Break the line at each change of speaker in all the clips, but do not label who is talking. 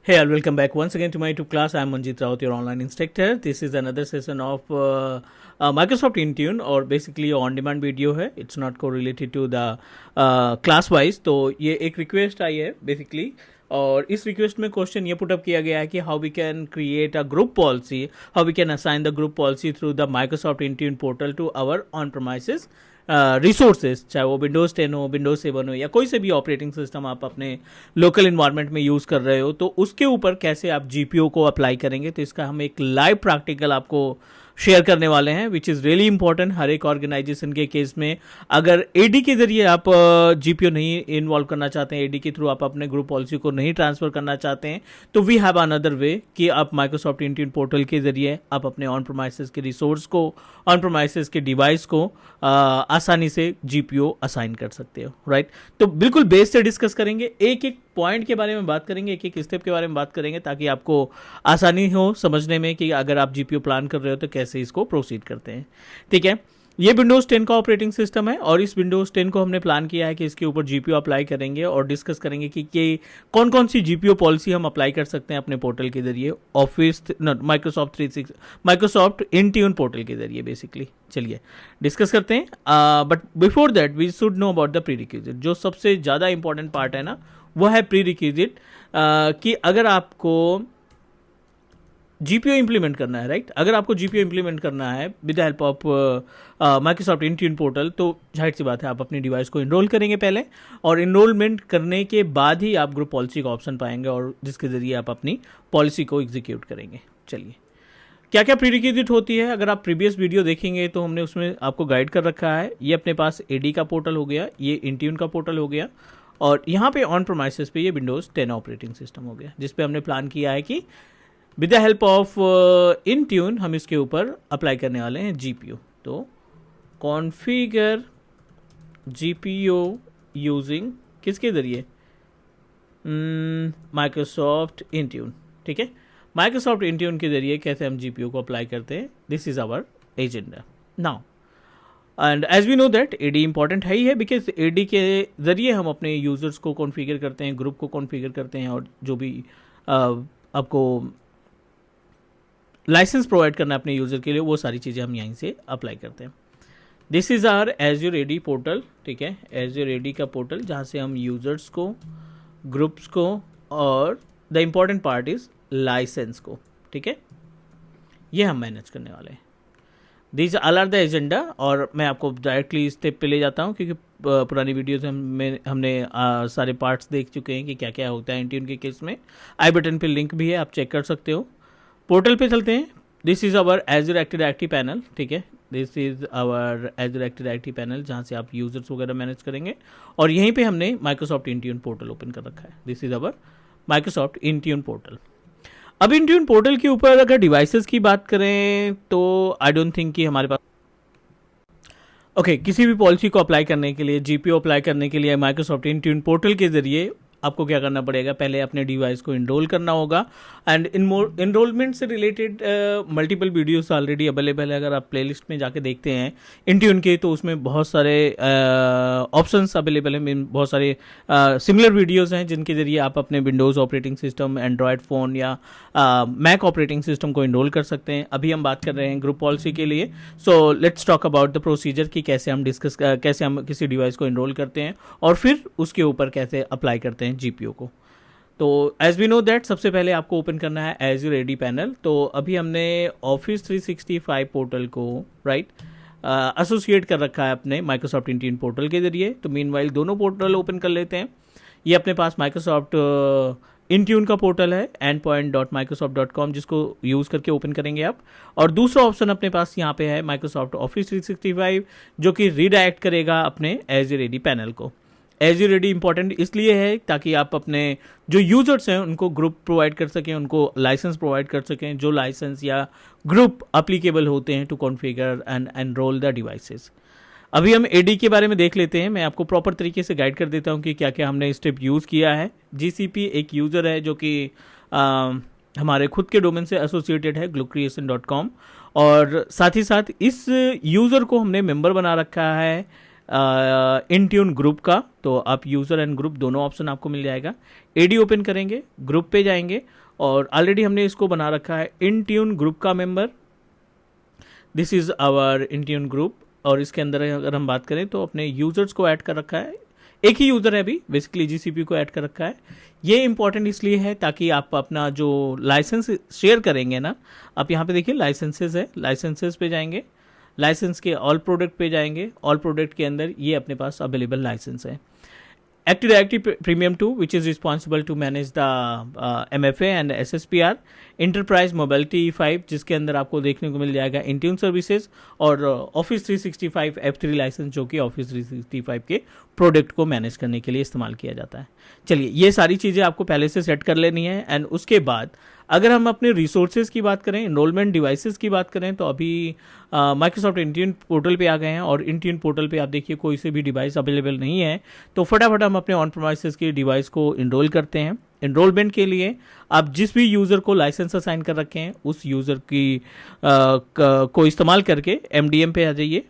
Hey, I'll welcome back once again to my YouTube class. I'm Manjit Raut, your online instructor. This is another session of Microsoft Intune और basically on-demand video है. It's not correlated to the class-wise. तो ये एक request आई है basically और इस request में question ये पुटअप किया गया है कि how we can create a group policy, how we can assign the group policy through the Microsoft Intune portal to our on premises resources, चाहे वो विंडोज़ 10 हो, विंडोज़ 7 हो या कोई से भी ऑपरेटिंग सिस्टम आप अपने लोकल इन्वायरमेंट में यूज़ कर रहे हो, तो उसके ऊपर कैसे आप जीपीओ को अप्लाई करेंगे। तो इसका हम एक लाइव प्रैक्टिकल आपको शेयर करने वाले हैं विच इज़ रियली इंपॉर्टेंट हर एक ऑर्गेनाइजेशन के केस में। अगर एडी के जरिए आप जीपीओ नहीं इन्वॉल्व करना चाहते हैं, एडी के थ्रू आप अपने ग्रुप पॉलिसी को नहीं ट्रांसफर करना चाहते हैं, तो वी हैव अनदर वे कि आप माइक्रोसॉफ्ट इंट्यून पोर्टल के जरिए आप अपने ऑन प्रोमाइसेस के रिसोर्स को, ऑन प्रोमाइसेस के डिवाइस को आसानी से जीपीओ असाइन कर सकते हो, राइट। तो बिल्कुल बेस से डिस्कस करेंगे, एक एक पॉइंट के बारे में बात करेंगे, एक एक स्टेप के बारे में बात करेंगे ताकि आपको आसानी हो समझने में कि अगर आप जीपीओ प्लान कर रहे हो तो कैसे इसको प्रोसीड करते हैं। ठीक है, ये विंडोज़ 10 का ऑपरेटिंग सिस्टम है और इस विंडोज़ 10 को हमने प्लान किया है कि इसके ऊपर जीपीओ अप्लाई करेंगे और डिस्कस करेंगे कि कौन कौन सी जीपीओ पॉलिसी हम अप्लाई कर सकते हैं अपने पोर्टल के जरिए, office Microsoft 365 Microsoft Intune portal के जरिए बेसिकली। चलिए डिस्कस करते हैं, but before that we should know about the prerequisite. जो सबसे ज़्यादा इंपॉर्टेंट पार्ट है ना, वो है प्री रिक्विजिट, कि अगर आपको जीपीओ इंप्लीमेंट करना है, राइट। अगर आपको जीपीओ इंप्लीमेंट करना है with the help of Microsoft Intune portal, तो जाहिर सी बात है आप अपनी डिवाइस को इनरोल करेंगे पहले, और इनरोलमेंट करने के बाद ही आप ग्रुप पॉलिसी का ऑप्शन पाएंगे और जिसके जरिए आप अपनी पॉलिसी को एग्जीक्यूट करेंगे। चलिए, क्या क्या प्रीरिक्विजिट होती है, अगर आप प्रीवियस वीडियो देखेंगे तो हमने उसमें आपको गाइड कर रखा है। ये अपने पास एडी का पोर्टल हो गया, ये इंट्यून का पोर्टल हो गया, और यहाँ पे ऑन प्रोमाइसेस पे ये विंडोज़ 10 ऑपरेटिंग सिस्टम हो गया, जिस पे हमने प्लान किया है कि with the help of Intune हम इसके ऊपर अप्लाई करने वाले हैं जीपीओ। तो कॉन्फ़िगर जीपीओ यूजिंग किसके ज़रिए, माइक्रोसॉफ्ट इंट्यून। ठीक है, माइक्रोसॉफ्ट इंट्यून के ज़रिए कैसे हम जीपीओ को अप्लाई करते हैं, this is our agenda now. And as we know that AD important है ही है, बिकॉज एडी के ज़रिए हम अपने यूज़र्स को कॉन्फ़िगर करते हैं, ग्रुप को कॉन्फ़िगर करते हैं, और जो भी आपको लाइसेंस प्रोवाइड करना है अपने यूज़र के लिए, वो सारी चीज़ें हम यहीं से अप्लाई करते हैं। This is our Azure AD portal. ठीक है, एज्योर एडी का पोर्टल जहाँ से हम यूज़र्स को, ग्रुप्स को, और the important part is license को, ठीक है, ये हम मैनेज करने वाले हैं। This all are the agenda, और मैं आपको डायरेक्टली स्टेप पे ले जाता हूँ क्योंकि पुरानी वीडियोज़ में हमने सारे पार्ट्स देख चुके हैं कि क्या क्या होता है इंट्यून के केस में। आई बटन पे लिंक भी है, आप चेक कर सकते हो। पोर्टल पे चलते हैं। This is our Azure Active Directory panel. ठीक है, this is our Azure Active Directory panel जहाँ से आप यूज़र्स वगैरह मैनेज करेंगे, और यहीं पे हमने माइक्रोसॉफ्ट इंट्यून पोर्टल ओपन कर रखा है। This is our Microsoft Intune portal. अब इंट्यून पोर्टल के ऊपर अगर डिवाइसेस की बात करें तो आई डोंट थिंक कि हमारे पास किसी भी पॉलिसी को अप्लाई करने के लिए, जीपीओ अप्लाई करने के लिए माइक्रोसॉफ्ट इंट्यून पोर्टल के जरिए आपको क्या करना पड़ेगा, पहले अपने डिवाइस को इनरोल करना होगा। एंड इनरोलमेंट से related multiple videos already available है। अगर आप प्लेलिस्ट में जाके देखते हैं इंट्यून के, तो उसमें बहुत सारे ऑप्शंस अवेलेबल हैं, बहुत सारे सिमिलर वीडियोस हैं जिनके जरिए आप अपने Windows operating system, Android phone या मैक ऑपरेटिंग सिस्टम को इनरोल कर सकते हैं। अभी हम बात कर रहे हैं ग्रुप पॉलिसी के लिए, so let's talk about the procedure कि कैसे हम किसी डिवाइस को इनरोल करते हैं और फिर उसके ऊपर कैसे अप्लाई करते हैं जीपीओ को। तो एज वी नो दैट सबसे पहले आपको ओपन करना है एज्योर एडी पैनल। तो अभी हमने ऑफिस 365 पोर्टल को राइट एसोसिएट कर रखा है अपने माइक्रोसॉफ्ट इंट्यून पोर्टल के जरिए। तो मीनवाइल दोनों पोर्टल ओपन कर लेते हैं। ये अपने पास माइक्रोसॉफ्ट इंट्यून का पोर्टल है endpoint.microsoft.com, जिसको यूज़ करके ओपन करेंगे आप, और दूसरा ऑप्शन अपने पास यहाँ पे है माइक्रोसॉफ्ट ऑफिस 365, जो कि रीडायरेक्ट करेगा अपने एज्योर एडी पैनल को। एज्योर एडी इंपॉर्टेंट इसलिए है ताकि आप अपने जो यूजर्स हैं उनको ग्रुप प्रोवाइड कर सकें, उनको लाइसेंस प्रोवाइड कर सकें, जो लाइसेंस या ग्रुप अप्लीकेबल होते हैं to configure and enroll the devices. अभी हम एडी के बारे में देख लेते हैं। मैं आपको प्रॉपर तरीके से गाइड कर देता हूं कि क्या क्या हमने स्टेप यूज़ किया है। जीसीपी एक यूज़र है जो कि हमारे खुद के डोमेन से एसोसिएटेड है glucreation.com, और साथ ही साथ इस यूज़र को हमने मेंबर बना रखा है इंट्यून ग्रुप का, तो आप यूज़र एंड ग्रुप दोनों ऑप्शन आपको मिल जाएगा। एडी ओपन करेंगे, ग्रुप पे जाएंगे और ऑलरेडी हमने इसको बना रखा है इंट्यून ग्रुप का member. This is our Intune group और इसके अंदर अगर हम बात करें तो अपने यूज़र्स को ऐड कर रखा है, एक ही यूज़र है अभी बेसिकली, जीसीपी को ऐड कर रखा है। ये इंपॉर्टेंट इसलिए है ताकि आप अपना जो लाइसेंस शेयर करेंगे ना, आप यहाँ पे देखिए लाइसेंसेस है, लाइसेंसेस पे जाएंगे, लाइसेंस के ऑल प्रोडक्ट पे जाएंगे, ऑल प्रोडक्ट के अंदर ये अपने पास अवेलेबल लाइसेंस है। Active Directory Premium 2, which is responsible to manage the MFA and SSPR, Enterprise Mobility E5, जिसके अंदर आपको देखने को मिल जाएगा Intune सर्विसेज और Office 365 F3 लाइसेंस, जो कि Office 365 के प्रोडक्ट को मैनेज करने के लिए इस्तेमाल किया जाता है। चलिए, ये सारी चीज़ें आपको पहले से सेट कर लेनी है। एंड उसके बाद अगर हम अपने रिसोर्सेज की बात करें, इनरोलमेंट डिवाइसेस की बात करें, तो अभी माइक्रोसॉफ्ट इंट्यून पोर्टल पे आ गए हैं और इंट्यून पोर्टल पे आप देखिए कोई से भी डिवाइस अवेलेबल नहीं है, तो फटाफट हम अपने ऑन प्रीमाइसेस के डिवाइस को इनरोल करते हैं। इनरोलमेंट के लिए आप जिस भी यूज़र को लाइसेंस असाइन कर रखे हैं उस यूज़र की को इस्तेमाल करके MDM पे आ जाइए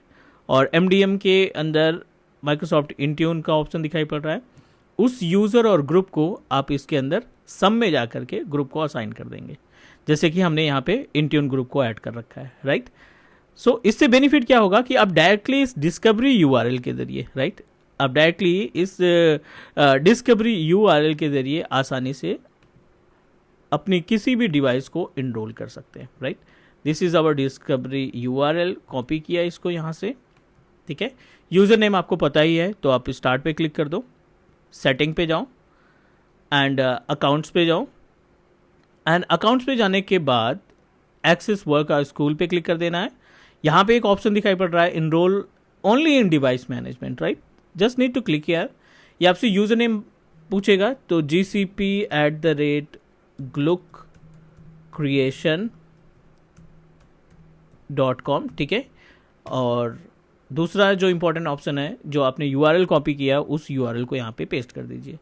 और MDM के अंदर माइक्रोसॉफ्ट इंट्यून का ऑप्शन दिखाई पड़ रहा है। उस यूज़र और ग्रुप को आप इसके अंदर सम में जा करके ग्रुप को असाइन कर देंगे, जैसे कि हमने यहाँ पे इंट्यून ग्रुप को ऐड कर रखा है, राइट। सो इससे बेनिफिट क्या होगा कि आप डायरेक्टली इस डिस्कवरी URL के जरिए, राइट, आप डायरेक्टली इस डिस्कवरी URL के जरिए आसानी से अपनी किसी भी डिवाइस को इनरोल कर सकते हैं, right. This is our discovery URL, copy किया इसको यहाँ से, ठीक है। यूज़र नेम आपको पता ही है, तो आप स्टार्ट पे क्लिक कर दो, सेटिंग पे जाओ एंड अकाउंट्स पे जाओ एंड अकाउंट्स पे जाने के बाद एक्सेस वर्क और स्कूल पे क्लिक कर देना है। यहाँ पे एक ऑप्शन दिखाई पड़ रहा है enroll only in device management, right. Just need to click here. ये आपसे यूज़र नेम पूछेगा, तो gcp@gluckcreation.com, ठीक है। और दूसरा जो इंपॉर्टेंट ऑप्शन है, जो आपने URL कॉपी किया उस URL को यहाँ पे पेस्ट कर दीजिए,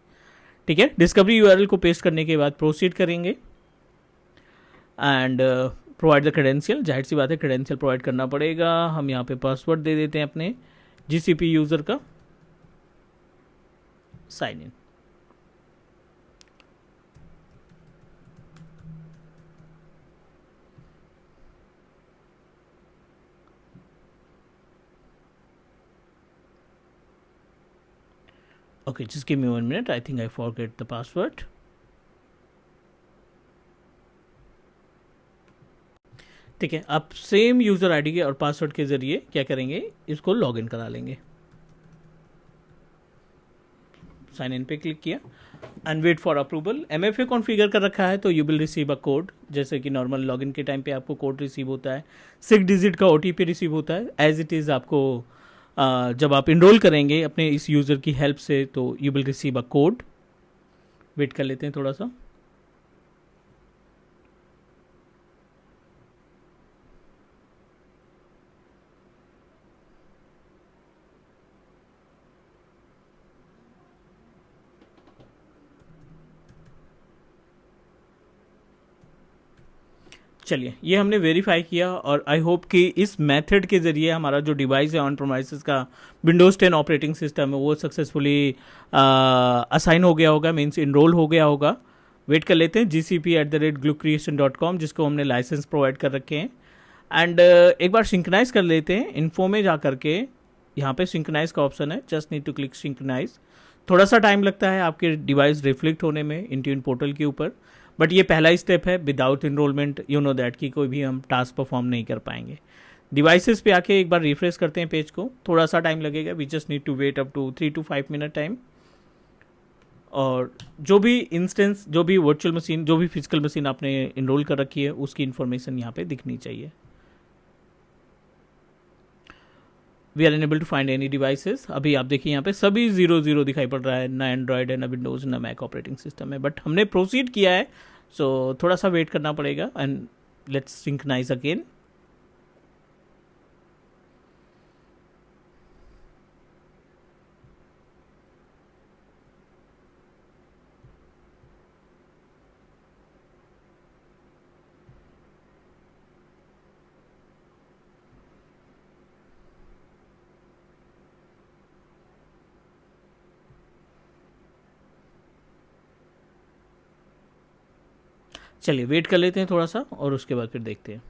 ठीक है। डिस्कवरी URL को पेस्ट करने के बाद प्रोसीड करेंगे एंड प्रोवाइड द क्रेडेंशियल। जाहिर सी बात है क्रेडेंशियल प्रोवाइड करना पड़ेगा। हम यहाँ पे पासवर्ड दे देते हैं अपने GCP यूज़र का, sign in. Okay, just give me 1 minute. I think I forget the password. ठीक है, आप सेम यूज़र आईडी के और पासवर्ड के ज़रिए क्या करेंगे, इसको लॉगिन करा लेंगे। साइन इन पे क्लिक किया and wait for approval. MFA configure कर रखा है तो you will receive a code, जैसे कि नॉर्मल लॉगिन के टाइम पे आपको कोड रिसीव होता है, 6 डिजिट का OTP रिसीव होता है। एज इट इज़ आपको जब आप इनरोल करेंगे अपने इस यूज़र की हेल्प से, तो you will receive a code. Wait कर लेते हैं थोड़ा सा। चलिए, ये हमने वेरीफाई किया और आई होप कि इस मेथड के ज़रिए हमारा जो डिवाइस है ऑन प्रोमाइसेस का विंडोज़ 10 ऑपरेटिंग सिस्टम है वो सक्सेसफुली असाइन हो गया होगा, मीन्स इनरोल हो गया होगा। वेट कर लेते हैं gcp@gluckcreation.com, जिसको हमने लाइसेंस प्रोवाइड कर रखे हैं। एंड एक बार सिंक्रोनाइज कर लेते हैं। इन्फो में जा करके यहाँ पे सिंक्रोनाइज का ऑप्शन है, just need to click synchronize. थोड़ा सा टाइम लगता है आपके डिवाइस रिफ्लेक्ट होने में इंट्यून पोर्टल के ऊपर, बट ये पहला स्टेप है। Without enrollment you know that कि कोई भी हम टास्क परफॉर्म नहीं कर पाएंगे। डिवाइसेस पे आके एक बार रिफ्रेश करते हैं पेज को, थोड़ा सा टाइम लगेगा। We just need to wait up to 3 to 5 minute time. और जो भी इंस्टेंस, जो भी वर्चुअल मशीन, जो भी फिजिकल मशीन आपने इनरोल कर रखी है उसकी इन्फॉर्मेशन यहाँ पे दिखनी चाहिए। We are unable to find any devices. अभी आप देखिए यहाँ पे सभी 0 दिखाई पड़ रहा है, ना एंड्रॉयड है, ना विंडोज़, ना मैक ऑपरेटिंग सिस्टम है, बट हमने प्रोसीड किया है, सो थोड़ा सा वेट करना पड़ेगा। And let's synchronize again. चलिए वेट कर लेते हैं थोड़ा सा और उसके बाद फिर देखते हैं।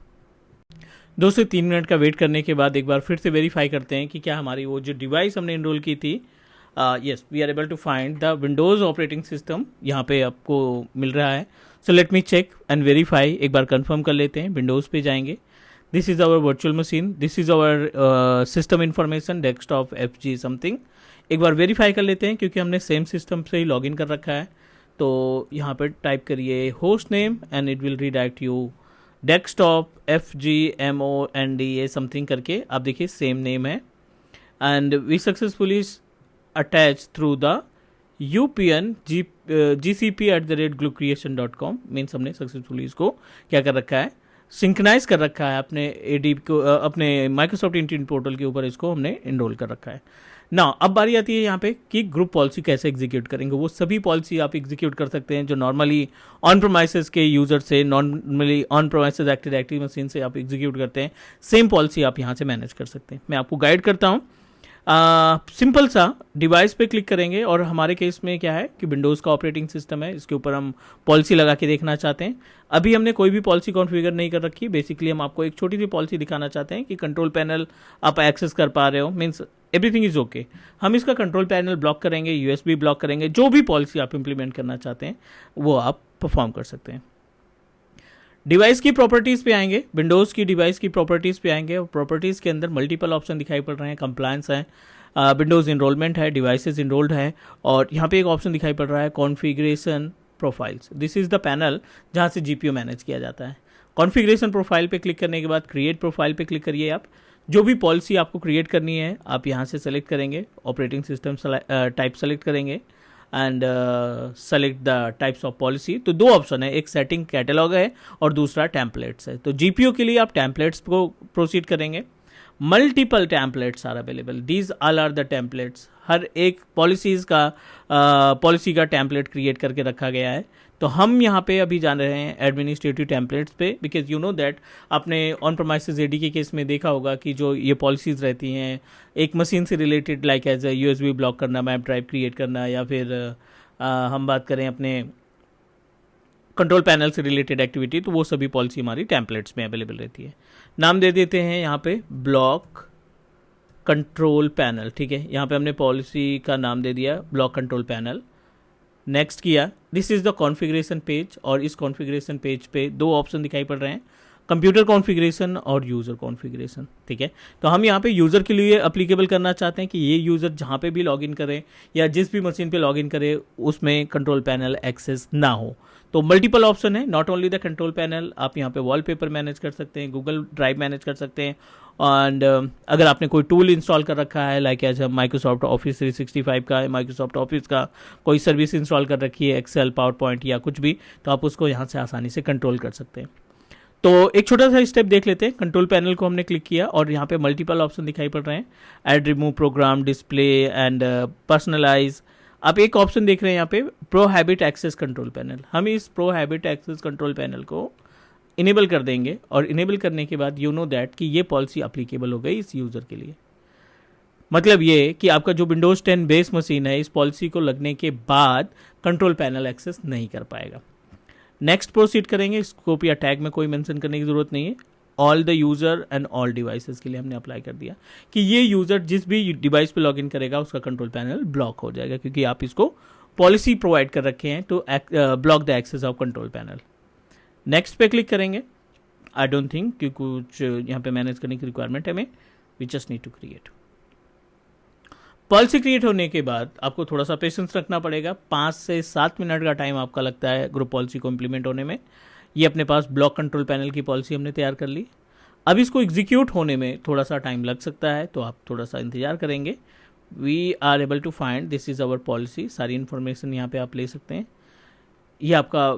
2 से 3 मिनट का वेट करने के बाद एक बार फिर से वेरीफाई करते हैं कि क्या हमारी वो जो डिवाइस हमने इनरोल की थी, yes we are able to find the Windows operating system यहाँ पे आपको मिल रहा है। So let me check and verify, एक बार कंफर्म कर लेते हैं। विंडोज़ पे जाएंगे, this is our virtual machine, this is our system information desktop FG something. एक बार वेरीफाई कर लेते हैं क्योंकि हमने सेम सिस्टम से ही लॉगिन कर रखा है। तो यहाँ पर टाइप करिए host name and it will redirect you desktop FGMONDA something करके, आप देखिए सेम नेम है। And we successfully attach through the UPN GCP@gluecreation.com। Means हमने सक्सेसफुली इसको क्या कर रखा है, सिंक्रानाइज कर रखा है अपने AD को, अपने माइक्रोसॉफ्ट इंटीन पोर्टल के ऊपर इसको हमने इनरोल कर रखा है ना। अब बारी आती है यहाँ पे कि ग्रुप पॉलिसी कैसे एग्जीक्यूट करेंगे। वो सभी पॉलिसी आप एग्जीक्यूट कर सकते हैं जो नॉर्मली ऑन प्रोमाइसेस के यूजर से, नॉर्मली ऑन प्रोमाइसेस एक्टिव मशीन से आप एग्जीक्यूट करते हैं, सेम पॉलिसी आप यहाँ से मैनेज कर सकते हैं। मैं आपको गाइड करता हूँ। सिंपल सा डिवाइस पे क्लिक करेंगे और हमारे केस में क्या है कि विंडोज़ का ऑपरेटिंग सिस्टम है, इसके ऊपर हम पॉलिसी लगा के देखना चाहते हैं। अभी हमने कोई भी पॉलिसी कॉन्फ़िगर नहीं कर रखी। बेसिकली हम आपको एक छोटी सी पॉलिसी दिखाना चाहते हैं कि कंट्रोल पैनल आप एक्सेस कर पा रहे हो, मीन्स एवरीथिंग इज ओके। हम इसका कंट्रोल पैनल ब्लॉक करेंगे, USB ब्लॉक करेंगे, जो भी पॉलिसी आप इंप्लीमेंट करना चाहते हैं वो आप परफॉर्म कर सकते हैं। डिवाइस की प्रॉपर्टीज़ पे आएंगे, विंडोज़ की डिवाइस की प्रॉपर्टीज़ पे आएंगे और प्रॉपर्टीज़ के अंदर मल्टीपल ऑप्शन दिखाई पड़ रहे हैं। कंप्लायंस है, विंडोज़ इनरोलमेंट है, डिवाइसेस इनरोल्ड है और यहाँ पे एक ऑप्शन दिखाई पड़ रहा है configuration profiles. This is the panel जहाँ से GPU मैनेज किया जाता है। कॉन्फ़िगरेशन प्रोफाइल पे क्लिक करने के बाद क्रिएट प्रोफाइल पे क्लिक करिए। आप जो भी पॉलिसी आपको क्रिएट करनी है आप यहाँ से सेलेक्ट करेंगे, ऑपरेटिंग सिस्टम टाइप सेलेक्ट करेंगे and select the types of policy. तो 2 ऑप्शन है, एक सेटिंग कैटलॉग है और दूसरा टेम्पलेट्स है। तो GPU के लिए आप टेम्पलेट्स को प्रोसीड करेंगे। Multiple templates are available, these all are the templates. हर एक पॉलिसी का टेम्पलेट क्रिएट करके रखा गया है। तो हम यहाँ पे अभी जान रहे हैं एडमिनिस्ट्रेटिव टेम्पलेट्स पे, बिकॉज यू नो दैट आपने ऑन प्रोमाइसेस AD के केस में देखा होगा कि जो ये पॉलिसीज़ रहती हैं एक मशीन से related, like as a USB block करना, मैप ड्राइव क्रिएट करना, या फिर हम बात करें अपने कंट्रोल पैनल से रिलेटेड एक्टिविटी, तो वो सभी पॉलिसी हमारी टेम्पलेट्स में अवेलेबल रहती है। नाम दे देते हैं यहाँ पे ब्लॉक कंट्रोल पैनल, ठीक है। यहाँ पे हमने पॉलिसी का नाम दे दिया ब्लॉक कंट्रोल पैनल। नेक्स्ट किया, this is the configuration page और इस कॉन्फ़िगरेशन पेज पे 2 ऑप्शन दिखाई पड़ रहे हैं, कंप्यूटर कॉन्फ़िगरेशन और यूज़र कॉन्फ़िगरेशन, ठीक है। तो हम यहाँ पे यूज़र के लिए अप्लीकेबल करना चाहते हैं कि ये यूज़र जहाँ पे भी लॉगिन करे या जिस भी मशीन पे लॉगिन करे उसमें कंट्रोल पैनल एक्सेस ना हो। तो मल्टीपल ऑप्शन है, not only the control panel, आप यहाँ पे वॉलपेपर मैनेज कर सकते हैं, गूगल ड्राइव मैनेज कर सकते हैं एंड अगर आपने कोई टूल इंस्टॉल कर रखा है लाइक एज माइक्रोसॉफ्ट ऑफिस 365 का, माइक्रोसॉफ्ट ऑफिस का कोई सर्विस इंस्टॉल कर रखी है, एक्सेल, पावर पॉइंट या कुछ भी, तो आप उसको यहाँ से आसानी से कंट्रोल कर सकते हैं। तो एक छोटा सा स्टेप देख लेते हैं। कंट्रोल पैनल को हमने क्लिक किया और यहाँ पे मल्टीपल ऑप्शन दिखाई पड़ रहे हैं, add, remove, program, display and personalize. आप एक ऑप्शन देख रहे हैं यहाँ पे प्रोहिबिट एक्सेस कंट्रोल पैनल। हम इस प्रोहिबिट एक्सेस कंट्रोल पैनल को इनेबल कर देंगे और इनेबल करने के बाद यू नो दैट कि ये पॉलिसी अप्लीकेबल हो गई इस यूज़र के लिए। मतलब ये कि आपका जो विंडोज़ 10 बेस मशीन है इस पॉलिसी को लगने के बाद कंट्रोल पैनल एक्सेस नहीं कर पाएगा। नेक्स्ट प्रोसीड करेंगे, स्कोप या टैग में कोई मेंशन करने की ज़रूरत नहीं है। All the user and all devices के लिए हमने अप्लाई कर दिया कि ये यूज़र जिस भी डिवाइस पे लॉगिन करेगा उसका कंट्रोल पैनल ब्लॉक हो जाएगा, क्योंकि आप इसको पॉलिसी प्रोवाइड कर रखे हैं to block the access of control panel. Next पे क्लिक करेंगे। आई डोंट थिंक कि कुछ यहाँ पे मैनेज करने की रिक्वायरमेंट है हमें, we just need to create. Policy create होने के बाद आपको थोड़ा सा पेशेंस रखना पड़ेगा। 5 से 7 मिनट का टाइम आपका लगता है ग्रुप पॉलिसी को इम्प्लीमेंट होने में। ये अपने पास ब्लॉक कंट्रोल पैनल की पॉलिसी हमने तैयार कर ली। अब इसको एग्जीक्यूट होने में थोड़ा सा टाइम लग सकता है, तो आप थोड़ा सा इंतजार करेंगे। We are able to find this is our policy. सारी इन्फॉर्मेशन यहाँ पे आप ले सकते हैं। ये आपका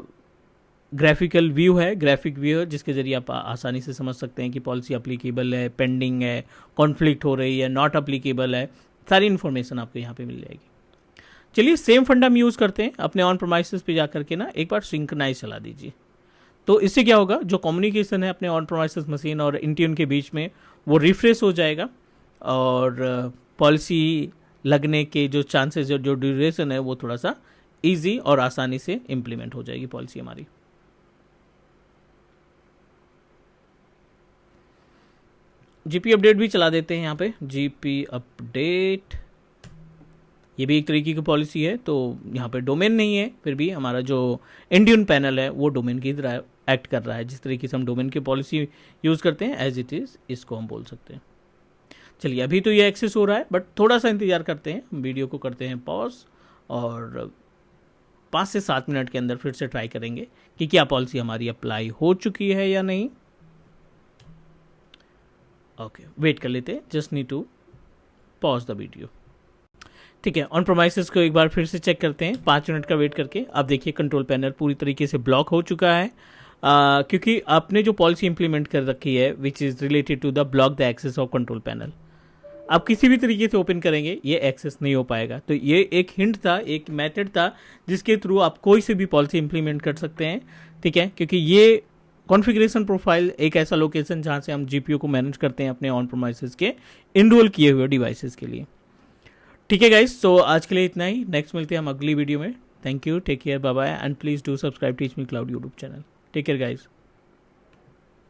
ग्राफिकल व्यू है, ग्राफिक व्यू है जिसके ज़रिए आप आसानी से समझ सकते हैं कि पॉलिसी अप्लीकेबल है, पेंडिंग है, कॉन्फ्लिक्ट हो रही है, नॉट अप्लीकेबल है। सारी इन्फॉर्मेशन आपको यहाँ पे मिल जाएगी। चलिए सेम फंडा हम यूज़ करते हैं। अपने ऑन प्रोमाइसेस पे जा करके ना एक बार सिंक्रोनाइज चला दीजिए। तो इससे क्या होगा, जो कम्युनिकेशन है अपने ऑन प्रोमाइसेस मशीन और इंट्यून के बीच में वो रिफ्रेश हो जाएगा और पॉलिसी लगने के जो चांसेस, जो ड्यूरेशन है वो थोड़ा सा ईजी और आसानी से इम्प्लीमेंट हो जाएगी पॉलिसी हमारी। जीपी अपडेट भी चला देते हैं यहाँ पे, जीपी अपडेट, ये भी एक तरीके की पॉलिसी है। तो यहाँ पे डोमेन नहीं है, फिर भी हमारा जो इंडियन पैनल है वो डोमेन की तरह एक्ट कर रहा है। जिस तरीके से हम डोमेन की पॉलिसी यूज़ करते हैं एज इट इज़, इसको हम बोल सकते हैं। चलिए अभी तो ये एक्सेस हो रहा है, बट थोड़ा सा इंतजार करते हैं, वीडियो को करते हैं पॉज और 5 से 7 मिनट के अंदर फिर से ट्राई करेंगे कि क्या पॉलिसी हमारी अप्लाई हो चुकी है या नहीं। ओके, वेट कर लेते हैं, just need to pause the video. ठीक है, ऑन प्रोमाइसेस को एक बार फिर से चेक करते हैं 5 मिनट का वेट करके। अब देखिए कंट्रोल पैनल पूरी तरीके से ब्लॉक हो चुका है, क्योंकि आपने जो पॉलिसी इंप्लीमेंट कर रखी है which is related to the block the access of control panel, आप किसी भी तरीके से ओपन करेंगे ये एक्सेस नहीं हो पाएगा। तो ये एक हिंट था, एक मेथड था जिसके थ्रू आप कोई से भी पॉलिसी इंप्लीमेंट कर सकते हैं। ठीक है, क्योंकि ये कॉन्फ़िगरेशन प्रोफाइल एक ऐसा लोकेशन जहां से हम जीपीयू को मैनेज करते हैं अपने ऑन प्रोमाइसेस के इनरोल किए हुए डिवाइसेस के लिए। ठीक है गाइस, तो आज के लिए इतना ही, नेक्स्ट मिलते हैं हम अगली वीडियो में। Thank you, take care, bye bye, and please do subscribe Teach Me Cloud YouTube channel. Take care guys.